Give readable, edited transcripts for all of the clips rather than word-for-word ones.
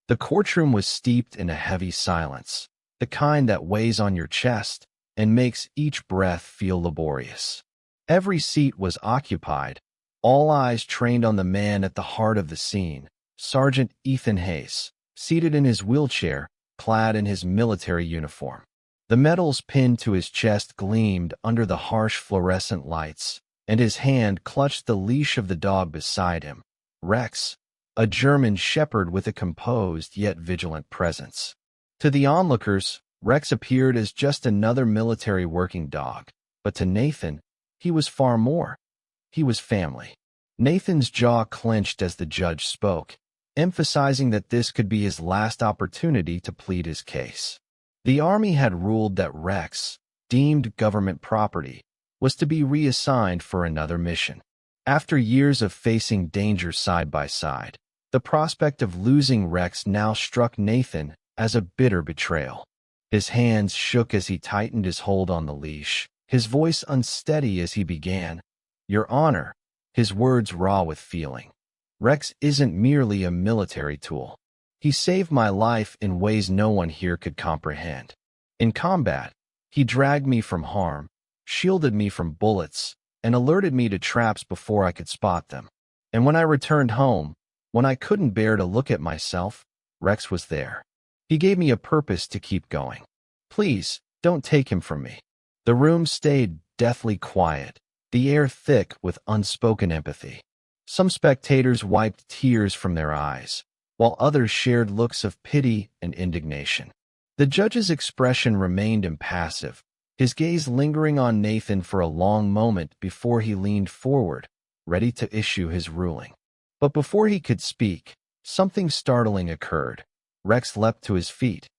The courtroom was steeped in a heavy silence, the kind that weighs on your chest and makes each breath feel laborious. Every seat was occupied, all eyes trained on the man at the heart of the scene, Sergeant Ethan Hayes, seated in his wheelchair, clad in his military uniform. The medals pinned to his chest gleamed under the harsh fluorescent lights, and his hand clutched the leash of the dog beside him, Rex, a German shepherd with a composed yet vigilant presence. To the onlookers, Rex appeared as just another military working dog, but to Nathan, he was far more. He was family. Nathan's jaw clenched as the judge spoke, emphasizing that this could be his last opportunity to plead his case. The Army had ruled that Rex, deemed government property, was to be reassigned for another mission. After years of facing danger side by side, the prospect of losing Rex now struck Nathan as a bitter betrayal. His hands shook as he tightened his hold on the leash, his voice unsteady as he began, "Your Honor," his words raw with feeling. "Rex isn't merely a military tool. He saved my life in ways no one here could comprehend. In combat, he dragged me from harm, shielded me from bullets, and alerted me to traps before I could spot them. And when I returned home, when I couldn't bear to look at myself, Rex was there. He gave me a purpose to keep going. Please, don't take him from me." The room stayed deathly quiet, the air thick with unspoken empathy. Some spectators wiped tears from their eyes, while others shared looks of pity and indignation. The judge's expression remained impassive, his gaze lingering on Nathan for a long moment before he leaned forward, ready to issue his ruling. But before he could speak, something startling occurred. Rex leapt to his feet,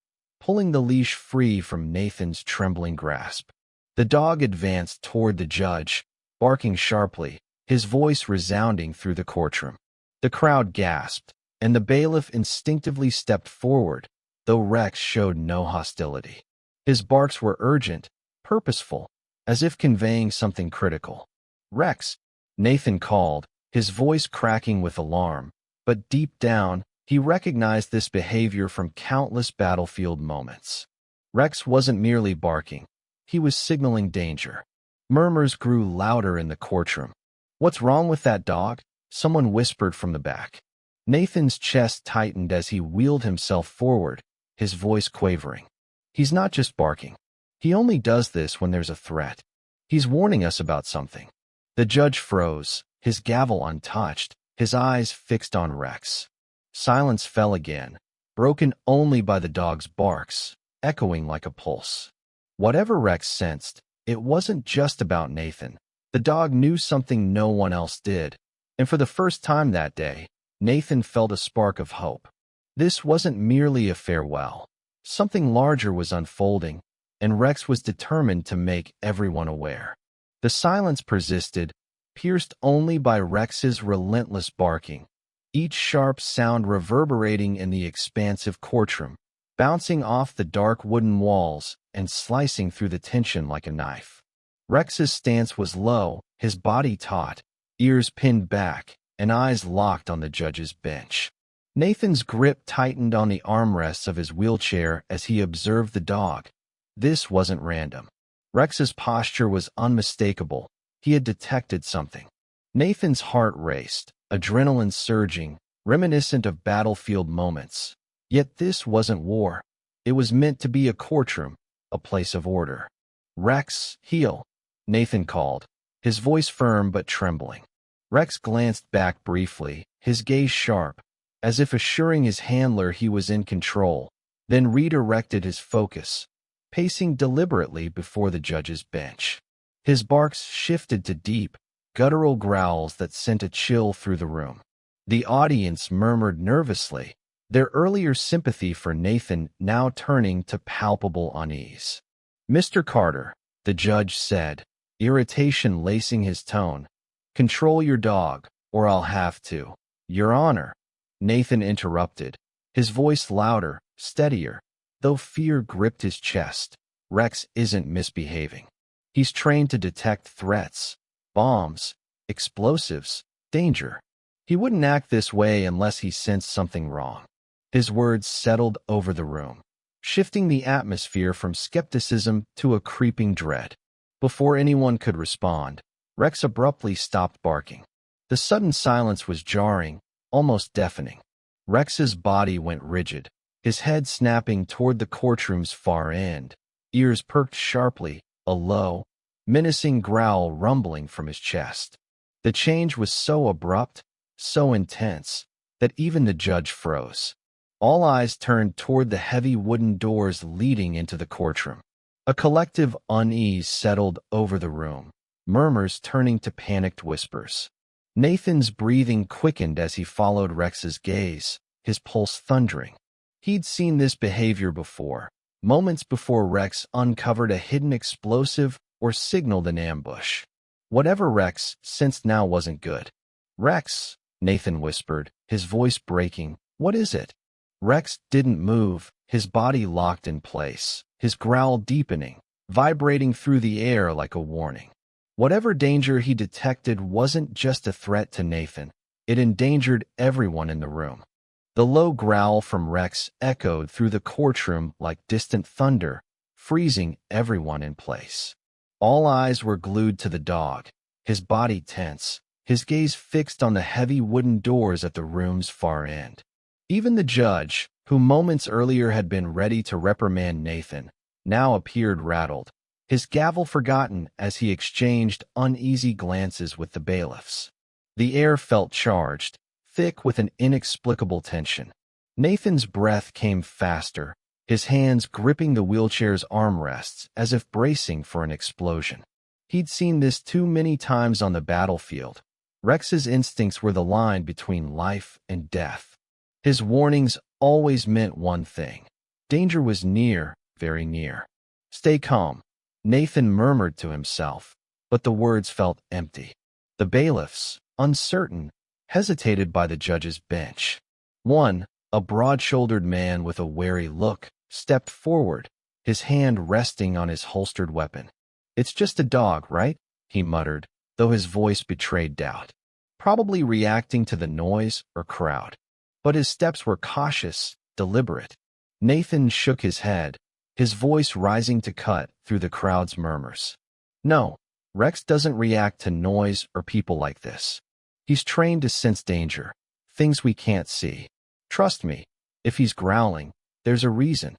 pulling the leash free from Nathan's trembling grasp. The dog advanced toward the judge, barking sharply, his voice resounding through the courtroom. The crowd gasped, and the bailiff instinctively stepped forward, though Rex showed no hostility. His barks were urgent, purposeful, as if conveying something critical. "Rex," Nathan called, his voice cracking with alarm, but deep down, he recognized this behavior from countless battlefield moments. Rex wasn't merely barking. He was signaling danger. Murmurs grew louder in the courtroom. "What's wrong with that dog?" someone whispered from the back. Nathan's chest tightened as he wheeled himself forward, his voice quavering. "He's not just barking. He only does this when there's a threat. He's warning us about something." The judge froze, his gavel untouched, his eyes fixed on Rex. Silence fell again, broken only by the dog's barks, echoing like a pulse. Whatever Rex sensed, it wasn't just about Nathan. The dog knew something no one else did, and for the first time that day, Nathan felt a spark of hope. This wasn't merely a farewell. Something larger was unfolding, and Rex was determined to make everyone aware. The silence persisted, pierced only by Rex's relentless barking, each sharp sound reverberating in the expansive courtroom, bouncing off the dark wooden walls and slicing through the tension like a knife. Rex's stance was low, his body taut, ears pinned back, and eyes locked on the judge's bench. Nathan's grip tightened on the armrests of his wheelchair as he observed the dog. This wasn't random. Rex's posture was unmistakable. He had detected something. Nathan's heart raced, adrenaline surging, reminiscent of battlefield moments. Yet this wasn't war. It was meant to be a courtroom, a place of order. "Rex, heel," Nathan called, his voice firm but trembling. Rex glanced back briefly, his gaze sharp, as if assuring his handler he was in control, then redirected his focus, pacing deliberately before the judge's bench. His barks shifted to deep, guttural growls that sent a chill through the room. The audience murmured nervously, their earlier sympathy for Nathan now turning to palpable unease. "Mr. Carter," the judge said, irritation lacing his tone, "control your dog, or I'll have to." "Your Honor," Nathan interrupted, his voice louder, steadier, though fear gripped his chest. "Rex isn't misbehaving. He's trained to detect threats, bombs, explosives, danger. He wouldn't act this way unless he sensed something wrong." His words settled over the room, shifting the atmosphere from skepticism to a creeping dread. Before anyone could respond, Rex abruptly stopped barking. The sudden silence was jarring, almost deafening. Rex's body went rigid, his head snapping toward the courtroom's far end, ears perked sharply, a low, menacing growl rumbling from his chest. The change was so abrupt, so intense, that even the judge froze. All eyes turned toward the heavy wooden doors leading into the courtroom. A collective unease settled over the room, murmurs turning to panicked whispers. Nathan's breathing quickened as he followed Rex's gaze, his pulse thundering. He'd seen this behavior before, moments before Rex uncovered a hidden explosive or signaled an ambush. Whatever Rex sensed now wasn't good. "Rex," Nathan whispered, his voice breaking, "what is it?" Rex didn't move, his body locked in place, his growl deepening, vibrating through the air like a warning. Whatever danger he detected wasn't just a threat to Nathan, it endangered everyone in the room. The low growl from Rex echoed through the courtroom like distant thunder, freezing everyone in place. All eyes were glued to the dog, his body tense, his gaze fixed on the heavy wooden doors at the room's far end. Even the judge, who moments earlier had been ready to reprimand Nathan, now appeared rattled, his gavel forgotten as he exchanged uneasy glances with the bailiffs. The air felt charged, thick with an inexplicable tension. Nathan's breath came faster, his hands gripping the wheelchair's armrests as if bracing for an explosion. He'd seen this too many times on the battlefield. Rex's instincts were the line between life and death. His warnings always meant one thing. Danger was near, very near. "Stay calm," Nathan murmured to himself, but the words felt empty. The bailiffs, uncertain, hesitated by the judge's bench. One, a broad-shouldered man with a wary look, stepped forward, his hand resting on his holstered weapon. "It's just a dog, right?" he muttered, though his voice betrayed doubt. Probably reacting to the noise or crowd. But his steps were cautious, deliberate. Nathan shook his head, his voice rising to cut through the crowd's murmurs. "No, Rex doesn't react to noise or people like this. He's trained to sense danger, things we can't see. Trust me, if he's growling, there's a reason."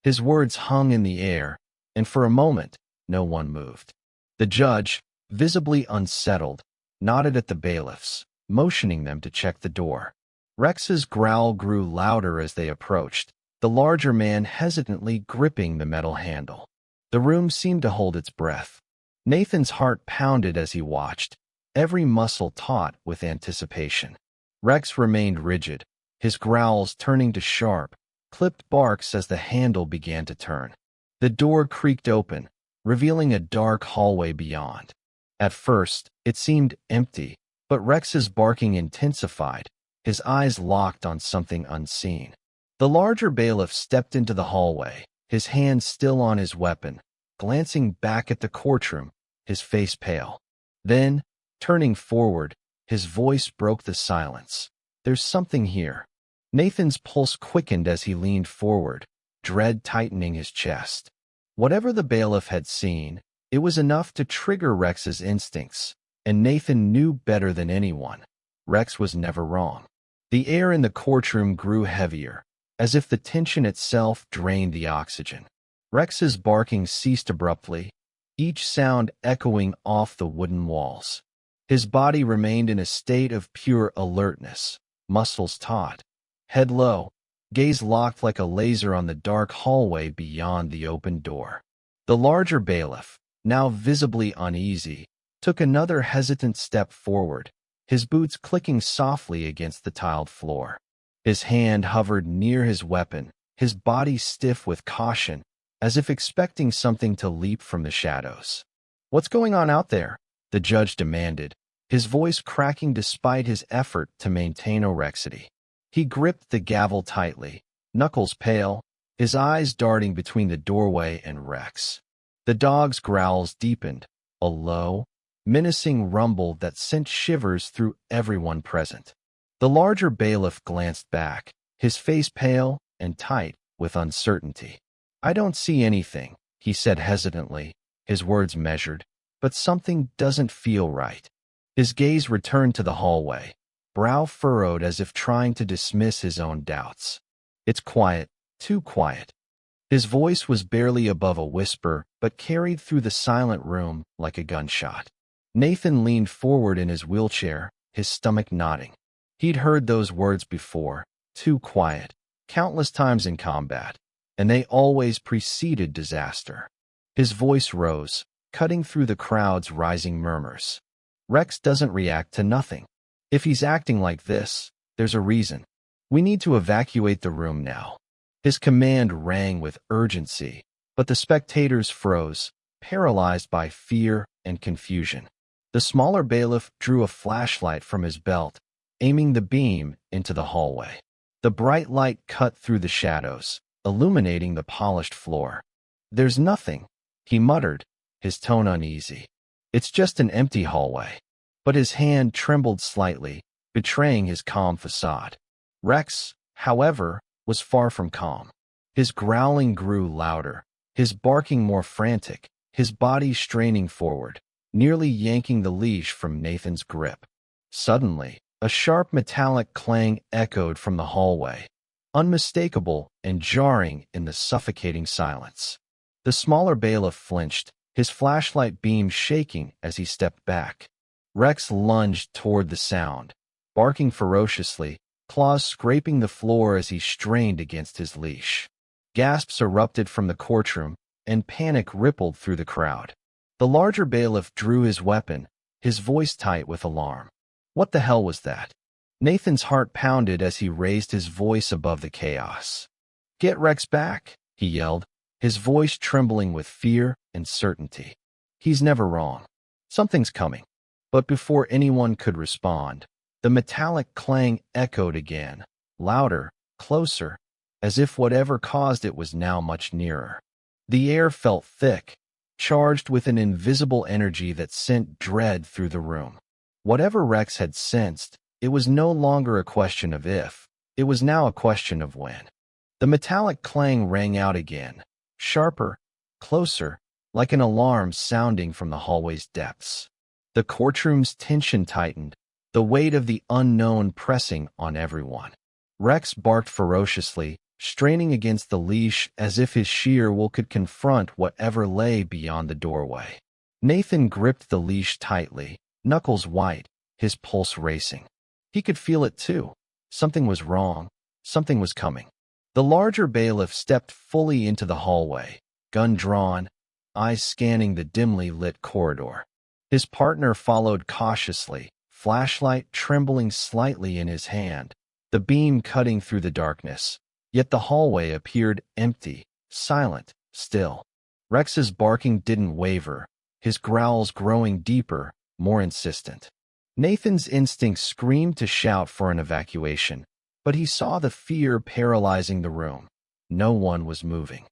His words hung in the air, and for a moment, no one moved. The judge, visibly unsettled, nodded at the bailiffs, motioning them to check the door. Rex's growl grew louder as they approached, the larger man hesitantly gripping the metal handle. The room seemed to hold its breath. Nathan's heart pounded as he watched, every muscle taut with anticipation. Rex remained rigid, his growls turning to sharp, clipped barks as the handle began to turn. The door creaked open, revealing a dark hallway beyond. At first, it seemed empty, but Rex's barking intensified, his eyes locked on something unseen. The larger bailiff stepped into the hallway, his hand still on his weapon, glancing back at the courtroom, his face pale. Then, turning forward, his voice broke the silence. "There's something here." Nathan's pulse quickened as he leaned forward, dread tightening his chest. Whatever the bailiff had seen, it was enough to trigger Rex's instincts, and Nathan knew better than anyone. Rex was never wrong. The air in the courtroom grew heavier, as if the tension itself drained the oxygen. Rex's barking ceased abruptly, each sound echoing off the wooden walls. His body remained in a state of pure alertness, muscles taut, head low, gaze locked like a laser on the dark hallway beyond the open door. The larger bailiff, now visibly uneasy, took another hesitant step forward, his boots clicking softly against the tiled floor. His hand hovered near his weapon, his body stiff with caution, as if expecting something to leap from the shadows. "What's going on out there?" the judge demanded, his voice cracking despite his effort to maintain orexity. He gripped the gavel tightly, knuckles pale, his eyes darting between the doorway and Rex. The dog's growls deepened, a low, menacing rumble that sent shivers through everyone present. The larger bailiff glanced back, his face pale and tight with uncertainty. "I don't see anything," he said hesitantly, his words measured, "but something doesn't feel right." His gaze returned to the hallway, brow furrowed as if trying to dismiss his own doubts. "It's quiet, too quiet." His voice was barely above a whisper, but carried through the silent room like a gunshot. Nathan leaned forward in his wheelchair, his stomach knotting. He'd heard those words before, "too quiet," countless times in combat, and they always preceded disaster. His voice rose, cutting through the crowd's rising murmurs. "Rex doesn't react to nothing. If he's acting like this, there's a reason. We need to evacuate the room now." His command rang with urgency, but the spectators froze, paralyzed by fear and confusion. The smaller bailiff drew a flashlight from his belt, aiming the beam into the hallway. The bright light cut through the shadows, illuminating the polished floor. "There's nothing," he muttered, his tone uneasy. "It's just an empty hallway." But his hand trembled slightly, betraying his calm facade. Rex, however, was far from calm. His growling grew louder, his barking more frantic, his body straining forward, nearly yanking the leash from Nathan's grip. Suddenly, a sharp metallic clang echoed from the hallway, unmistakable and jarring in the suffocating silence. The smaller bailiff flinched, his flashlight beam shaking as he stepped back. Rex lunged toward the sound, barking ferociously, claws scraping the floor as he strained against his leash. Gasps erupted from the courtroom, and panic rippled through the crowd. The larger bailiff drew his weapon, his voice tight with alarm. What the hell was that? Nathan's heart pounded as he raised his voice above the chaos. "Get Rex back," he yelled, his voice trembling with fear and certainty. "He's never wrong. Something's coming." But before anyone could respond, the metallic clang echoed again, louder, closer, as if whatever caused it was now much nearer. The air felt thick, charged with an invisible energy that sent dread through the room. Whatever Rex had sensed, it was no longer a question of if, it was now a question of when. The metallic clang rang out again, sharper, closer, like an alarm sounding from the hallway's depths. The courtroom's tension tightened, the weight of the unknown pressing on everyone. Rex barked ferociously, straining against the leash as if his sheer will could confront whatever lay beyond the doorway. Nathan gripped the leash tightly, knuckles white, his pulse racing. He could feel it too. Something was wrong. Something was coming. The larger bailiff stepped fully into the hallway, gun drawn, eyes scanning the dimly lit corridor. His partner followed cautiously, flashlight trembling slightly in his hand, the beam cutting through the darkness. Yet the hallway appeared empty, silent, still. Rex's barking didn't waver, his growls growing deeper, more insistent. Nathan's instincts screamed to shout for an evacuation, but he saw the fear paralyzing the room. No one was moving.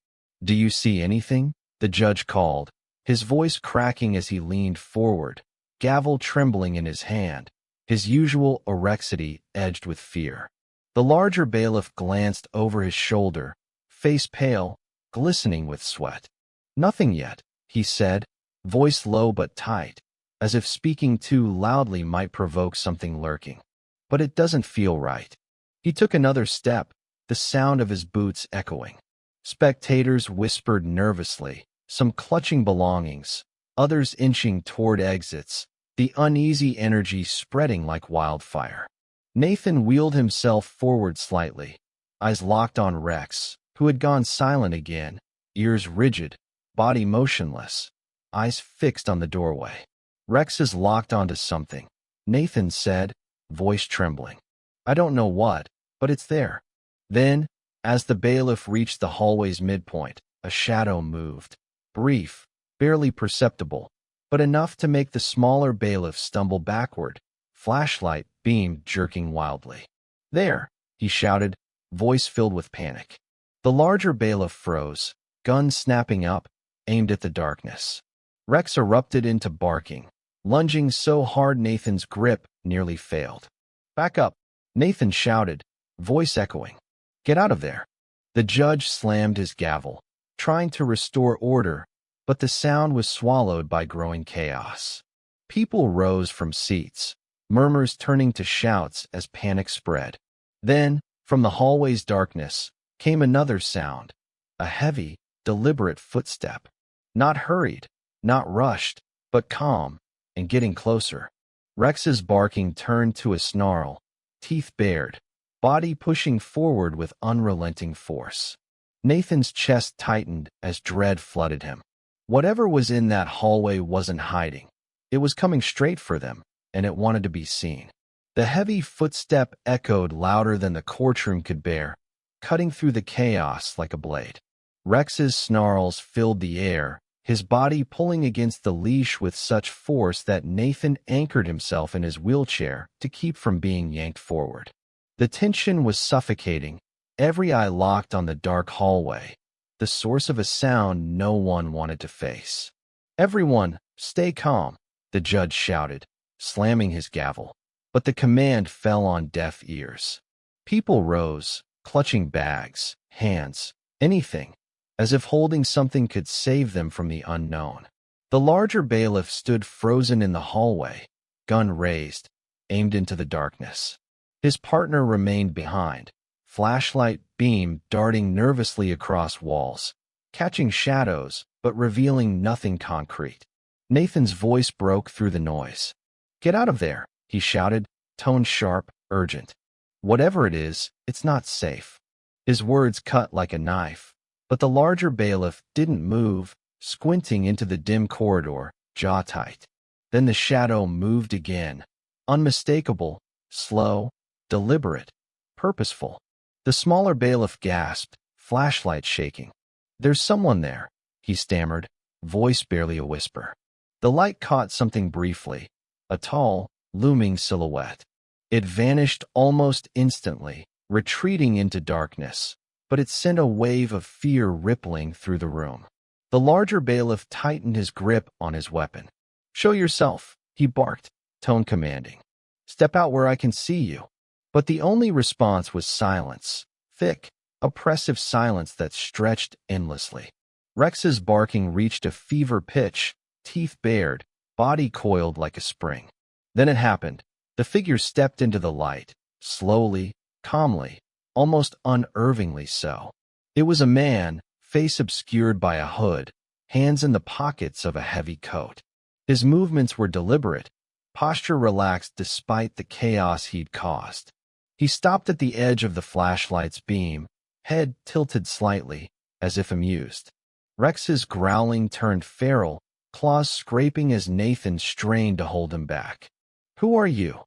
"Do you see anything?" the judge called, his voice cracking as he leaned forward, gavel trembling in his hand, his usual orexity edged with fear. The larger bailiff glanced over his shoulder, face pale, glistening with sweat. "Nothing yet," he said, voice low but tight, as if speaking too loudly might provoke something lurking. "But it doesn't feel right." He took another step, the sound of his boots echoing. Spectators whispered nervously, some clutching belongings, others inching toward exits, the uneasy energy spreading like wildfire. Nathan wheeled himself forward slightly, eyes locked on Rex, who had gone silent again, ears rigid, body motionless, eyes fixed on the doorway. "Rex is locked onto something," Nathan said, voice trembling. "I don't know what, but it's there." Then, as the bailiff reached the hallway's midpoint, a shadow moved. Brief, barely perceptible, but enough to make the smaller bailiff stumble backward, flashlight beam jerking wildly. "There!" he shouted, voice filled with panic. The larger bailiff froze, gun snapping up, aimed at the darkness. Rex erupted into barking, lunging so hard Nathan's grip nearly failed. "Back up!" Nathan shouted, voice echoing. Get out of there. The judge slammed his gavel, trying to restore order, but the sound was swallowed by growing chaos. People rose from seats, murmurs turning to shouts as panic spread. Then, from the hallway's darkness, came another sound, a heavy, deliberate footstep. Not hurried, not rushed, but calm, and getting closer. Rex's barking turned to a snarl, teeth bared, body pushing forward with unrelenting force. Nathan's chest tightened as dread flooded him. Whatever was in that hallway wasn't hiding. It was coming straight for them, and it wanted to be seen. The heavy footstep echoed louder than the courtroom could bear, cutting through the chaos like a blade. Rex's snarls filled the air, his body pulling against the leash with such force that Nathan anchored himself in his wheelchair to keep from being yanked forward. The tension was suffocating, every eye locked on the dark hallway, the source of a sound no one wanted to face. "Everyone, stay calm," the judge shouted, slamming his gavel. But the command fell on deaf ears. People rose, clutching bags, hands, anything, as if holding something could save them from the unknown. The larger bailiff stood frozen in the hallway, gun raised, aimed into the darkness. His partner remained behind, flashlight beam darting nervously across walls, catching shadows but revealing nothing concrete. Nathan's voice broke through the noise. "Get out of there," he shouted, tone sharp, urgent. "Whatever it is, it's not safe." His words cut like a knife, but the larger bailiff didn't move, squinting into the dim corridor, jaw tight. Then the shadow moved again, unmistakable, slow, deliberate, purposeful. The smaller bailiff gasped, flashlight shaking. "There's someone there," he stammered, voice barely a whisper. The light caught something briefly, a tall, looming silhouette. It vanished almost instantly, retreating into darkness, but it sent a wave of fear rippling through the room. The larger bailiff tightened his grip on his weapon. "Show yourself," he barked, tone commanding. "Step out where I can see you." But the only response was silence, thick, oppressive silence that stretched endlessly. Rex's barking reached a fever pitch, teeth bared, body coiled like a spring. Then it happened. The figure stepped into the light, slowly, calmly, almost unnervingly so. It was a man, face obscured by a hood, hands in the pockets of a heavy coat. His movements were deliberate, posture relaxed despite the chaos he'd caused. He stopped at the edge of the flashlight's beam, head tilted slightly, as if amused. Rex's growling turned feral, claws scraping as Nathan strained to hold him back. "Who are you?"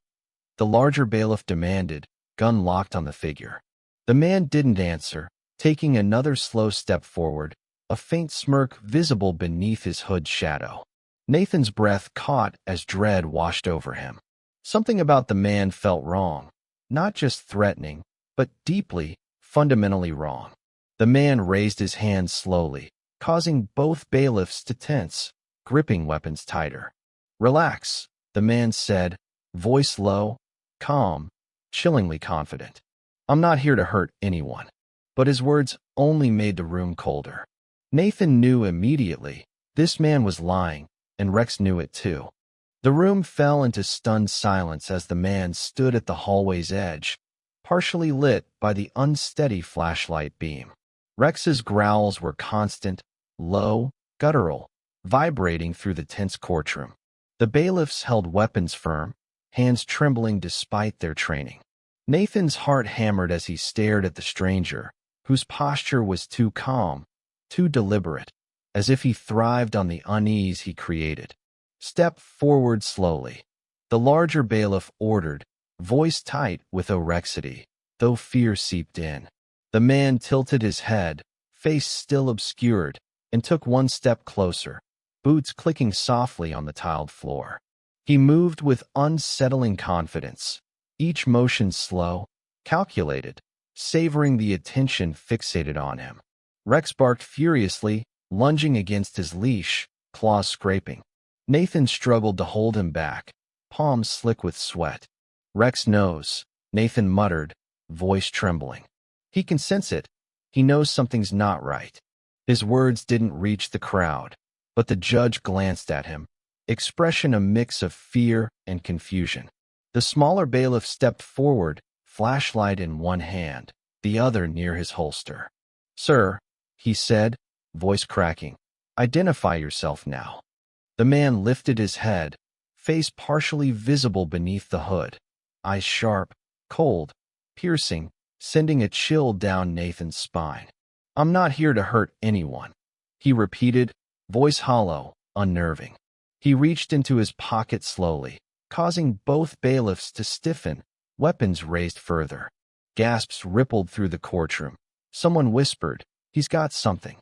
the larger bailiff demanded, gun locked on the figure. The man didn't answer, taking another slow step forward, a faint smirk visible beneath his hood shadow. Nathan's breath caught as dread washed over him. Something about the man felt wrong, not just threatening, but deeply, fundamentally wrong. The man raised his hand slowly, causing both bailiffs to tense, gripping weapons tighter. "Relax," the man said, voice low, calm, chillingly confident. "I'm not here to hurt anyone." But his words only made the room colder. Nathan knew immediately this man was lying, and Rex knew it too. The room fell into stunned silence as the man stood at the hallway's edge, partially lit by the unsteady flashlight beam. Rex's growls were constant, low, guttural, vibrating through the tense courtroom. The bailiffs held weapons firm, hands trembling despite their training. Nathan's heart hammered as he stared at the stranger, whose posture was too calm, too deliberate, as if he thrived on the unease he created. "Step forward slowly," the larger bailiff ordered, voice tight with orexity, though fear seeped in. The man tilted his head, face still obscured, and took one step closer, boots clicking softly on the tiled floor. He moved with unsettling confidence, each motion slow, calculated, savoring the attention fixated on him. Rex barked furiously, lunging against his leash, claws scraping. Nathan struggled to hold him back, palms slick with sweat. "Rex knows," Nathan muttered, voice trembling. He can sense it. He knows something's not right. His words didn't reach the crowd, but the judge glanced at him, expression a mix of fear and confusion. The smaller bailiff stepped forward, flashlight in one hand, the other near his holster. "Sir," he said, voice cracking, "identify yourself now." The man lifted his head, face partially visible beneath the hood, eyes sharp, cold, piercing, sending a chill down Nathan's spine. "I'm not here to hurt anyone," he repeated, voice hollow, unnerving. He reached into his pocket slowly, causing both bailiffs to stiffen, weapons raised further. Gasps rippled through the courtroom. Someone whispered, "He's got something."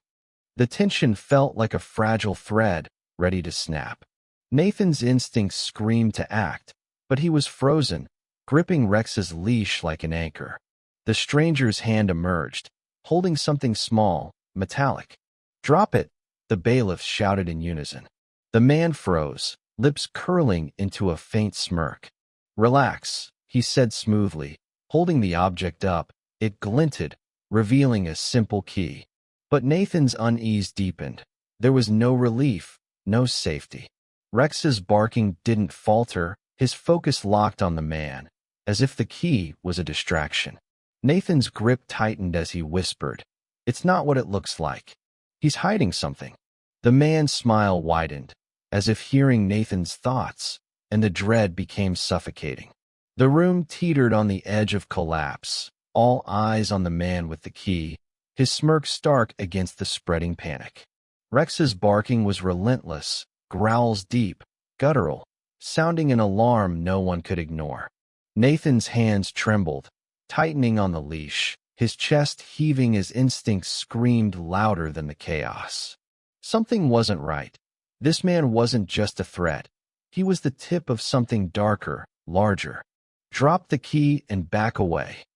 The tension felt like a fragile thread, ready to snap. Nathan's instincts screamed to act, but he was frozen, gripping Rex's leash like an anchor. The stranger's hand emerged, holding something small, metallic. "Drop it," the bailiffs shouted in unison. The man froze, lips curling into a faint smirk. "Relax," he said smoothly, holding the object up. It glinted, revealing a simple key. But Nathan's unease deepened. There was no relief, no safety. Rex's barking didn't falter, his focus locked on the man, as if the key was a distraction. Nathan's grip tightened as he whispered, "It's not what it looks like. He's hiding something." The man's smile widened, as if hearing Nathan's thoughts, and the dread became suffocating. The room teetered on the edge of collapse, all eyes on the man with the key, his smirk stark against the spreading panic. Rex's barking was relentless, growls deep, guttural, sounding an alarm no one could ignore. Nathan's hands trembled, tightening on the leash, his chest heaving as instincts screamed louder than the chaos. Something wasn't right. This man wasn't just a threat. He was the tip of something darker, larger. "Drop the key and back away."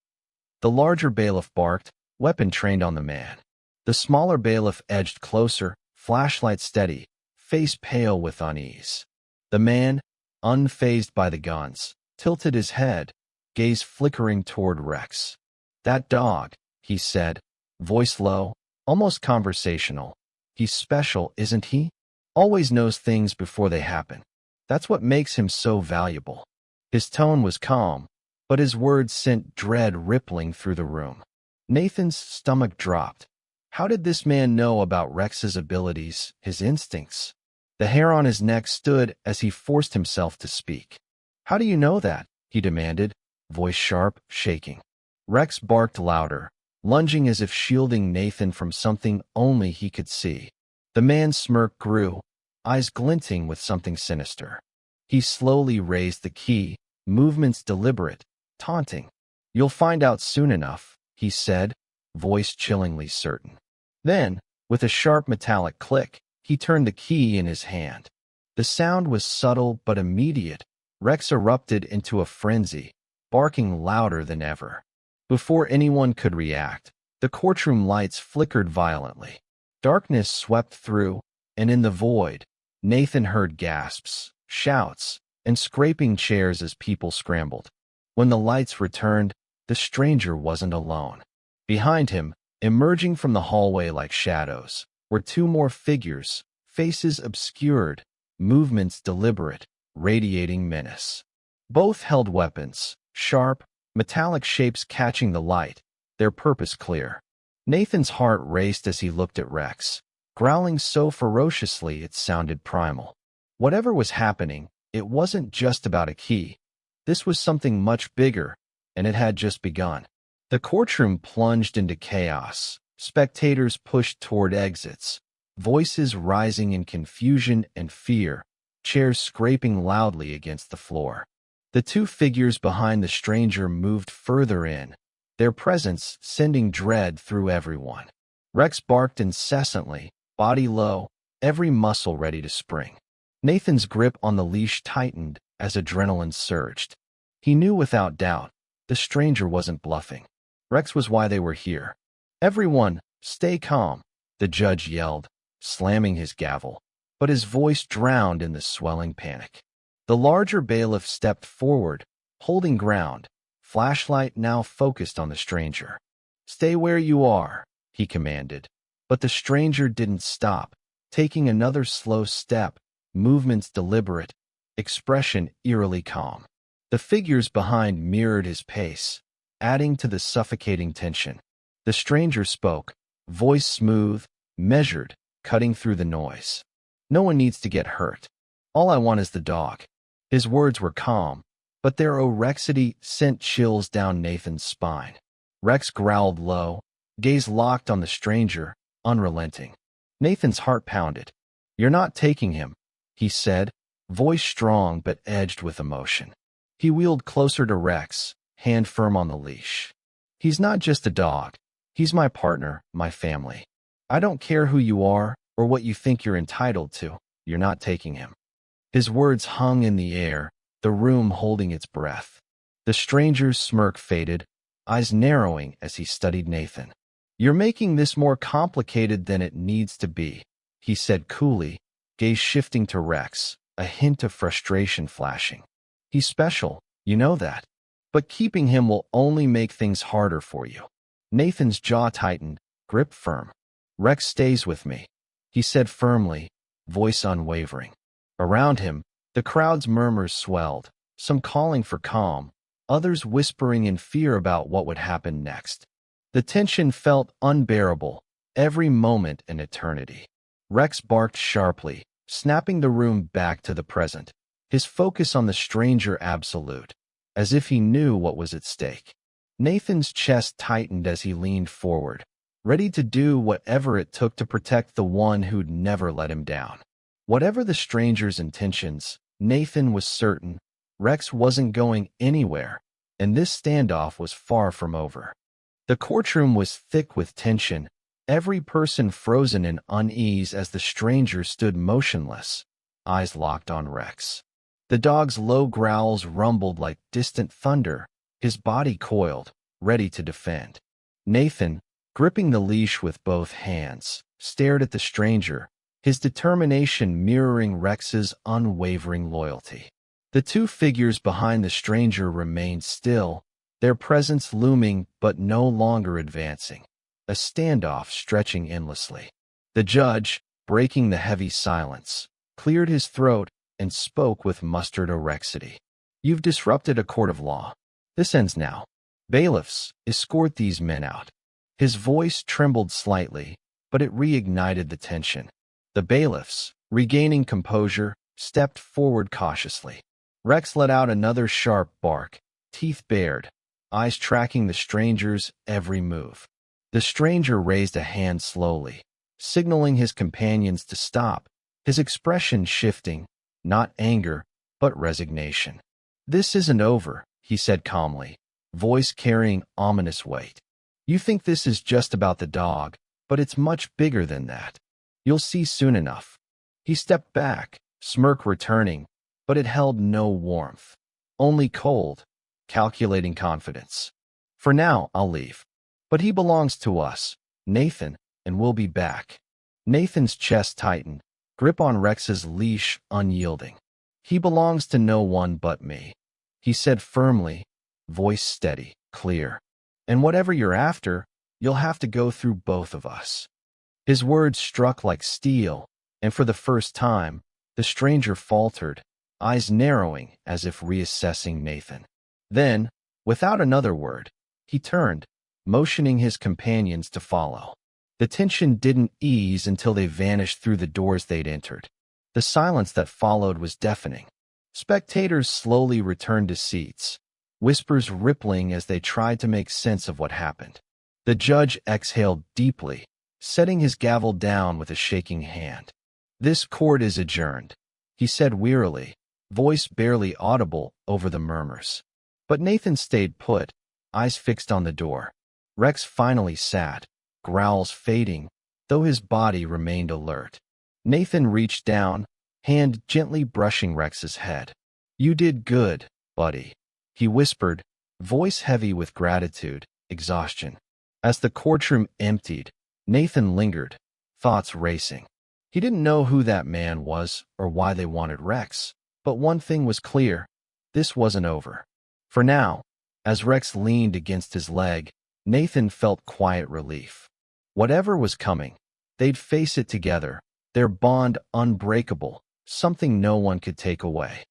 The larger bailiff barked, weapon trained on the man. The smaller bailiff edged closer, flashlight steady, face pale with unease. The man, unfazed by the guns, tilted his head, gaze flickering toward Rex. "That dog," he said, voice low, almost conversational. "He's special, isn't he? Always knows things before they happen. That's what makes him so valuable." His tone was calm, but his words sent dread rippling through the room. Nathan's stomach dropped. How did this man know about Rex's abilities, his instincts? The hair on his neck stood as he forced himself to speak. "How do you know that?" he demanded, voice sharp, shaking. Rex barked louder, lunging as if shielding Nathan from something only he could see. The man's smirk grew, eyes glinting with something sinister. He slowly raised the key, movements deliberate, taunting. "You'll find out soon enough," he said, voice chillingly certain. Then, with a sharp metallic click, he turned the key in his hand. The sound was subtle but immediate. Rex erupted into a frenzy, barking louder than ever. Before anyone could react, the courtroom lights flickered violently. Darkness swept through, and in the void, Nathan heard gasps, shouts, and scraping chairs as people scrambled. When the lights returned, the stranger wasn't alone. Behind him, emerging from the hallway like shadows, were two more figures, faces obscured, movements deliberate, radiating menace. Both held weapons, sharp, metallic shapes catching the light, their purpose clear. Nathan's heart raced as he looked at Rex, growling so ferociously it sounded primal. Whatever was happening, it wasn't just about a key. This was something much bigger, and it had just begun. The courtroom plunged into chaos. Spectators pushed toward exits, voices rising in confusion and fear, chairs scraping loudly against the floor. The two figures behind the stranger moved further in, their presence sending dread through everyone. Rex barked incessantly, body low, every muscle ready to spring. Nathan's grip on the leash tightened as adrenaline surged. He knew without doubt the stranger wasn't bluffing. Rex was why they were here. "Everyone, stay calm," the judge yelled, slamming his gavel, but his voice drowned in the swelling panic. The larger bailiff stepped forward, holding ground, flashlight now focused on the stranger. "Stay where you are," he commanded. But the stranger didn't stop, taking another slow step, movements deliberate, expression eerily calm. The figures behind mirrored his pace, adding to the suffocating tension. The stranger spoke, voice smooth, measured, cutting through the noise. "No one needs to get hurt. All I want is the dog." His words were calm, but their orexity sent chills down Nathan's spine. Rex growled low, gaze locked on the stranger, unrelenting. Nathan's heart pounded. "You're not taking him," he said, voice strong but edged with emotion. He wheeled closer to Rex, hand firm on the leash. "He's not just a dog. He's my partner, my family. I don't care who you are or what you think you're entitled to. You're not taking him." His words hung in the air, the room holding its breath. The stranger's smirk faded, eyes narrowing as he studied Nathan. "You're making this more complicated than it needs to be," he said coolly, gaze shifting to Rex, a hint of frustration flashing. "He's special, you know that. But keeping him will only make things harder for you." Nathan's jaw tightened, grip firm. "Rex stays with me," he said firmly, voice unwavering. Around him, the crowd's murmurs swelled, some calling for calm, others whispering in fear about what would happen next. The tension felt unbearable, every moment an eternity. Rex barked sharply, snapping the room back to the present, his focus on the stranger absolute, as if he knew what was at stake. Nathan's chest tightened as he leaned forward, ready to do whatever it took to protect the one who'd never let him down. Whatever the stranger's intentions, Nathan was certain Rex wasn't going anywhere, and this standoff was far from over. The courtroom was thick with tension, every person frozen in unease as the stranger stood motionless, eyes locked on Rex. The dog's low growls rumbled like distant thunder, his body coiled, ready to defend. Nathan, gripping the leash with both hands, stared at the stranger, his determination mirroring Rex's unwavering loyalty. The two figures behind the stranger remained still, their presence looming but no longer advancing, a standoff stretching endlessly. The judge, breaking the heavy silence, cleared his throat and spoke with mustered orexity. "You've disrupted a court of law. This ends now. Bailiffs, escort these men out." His voice trembled slightly, but it reignited the tension. The bailiffs, regaining composure, stepped forward cautiously. Rex let out another sharp bark, teeth bared, eyes tracking the stranger's every move. The stranger raised a hand slowly, signaling his companions to stop, his expression shifting, not anger, but resignation. "This isn't over," he said calmly, voice carrying ominous weight. "You think this is just about the dog, but it's much bigger than that. You'll see soon enough." He stepped back, smirk returning, but it held no warmth, only cold, calculating confidence. "For now, I'll leave. But he belongs to us, Nathan, and we'll be back." Nathan's chest tightened, grip on Rex's leash unyielding. "He belongs to no one but me," he said firmly, voice steady, clear. "And whatever you're after, you'll have to go through both of us." His words struck like steel, and for the first time, the stranger faltered, eyes narrowing as if reassessing Nathan. Then, without another word, he turned, motioning his companions to follow. The tension didn't ease until they vanished through the doors they'd entered. The silence that followed was deafening. Spectators slowly returned to seats, whispers rippling as they tried to make sense of what happened. The judge exhaled deeply, setting his gavel down with a shaking hand. "This court is adjourned," he said wearily, voice barely audible over the murmurs. But Nathan stayed put, eyes fixed on the door. Rex finally sat, growls fading, though his body remained alert. Nathan reached down, hand gently brushing Rex's head. "You did good, buddy," he whispered, voice heavy with gratitude, exhaustion. As the courtroom emptied, Nathan lingered, thoughts racing. He didn't know who that man was or why they wanted Rex, but one thing was clear: this wasn't over. For now, as Rex leaned against his leg, Nathan felt quiet relief. Whatever was coming, they'd face it together, their bond unbreakable, something no one could take away.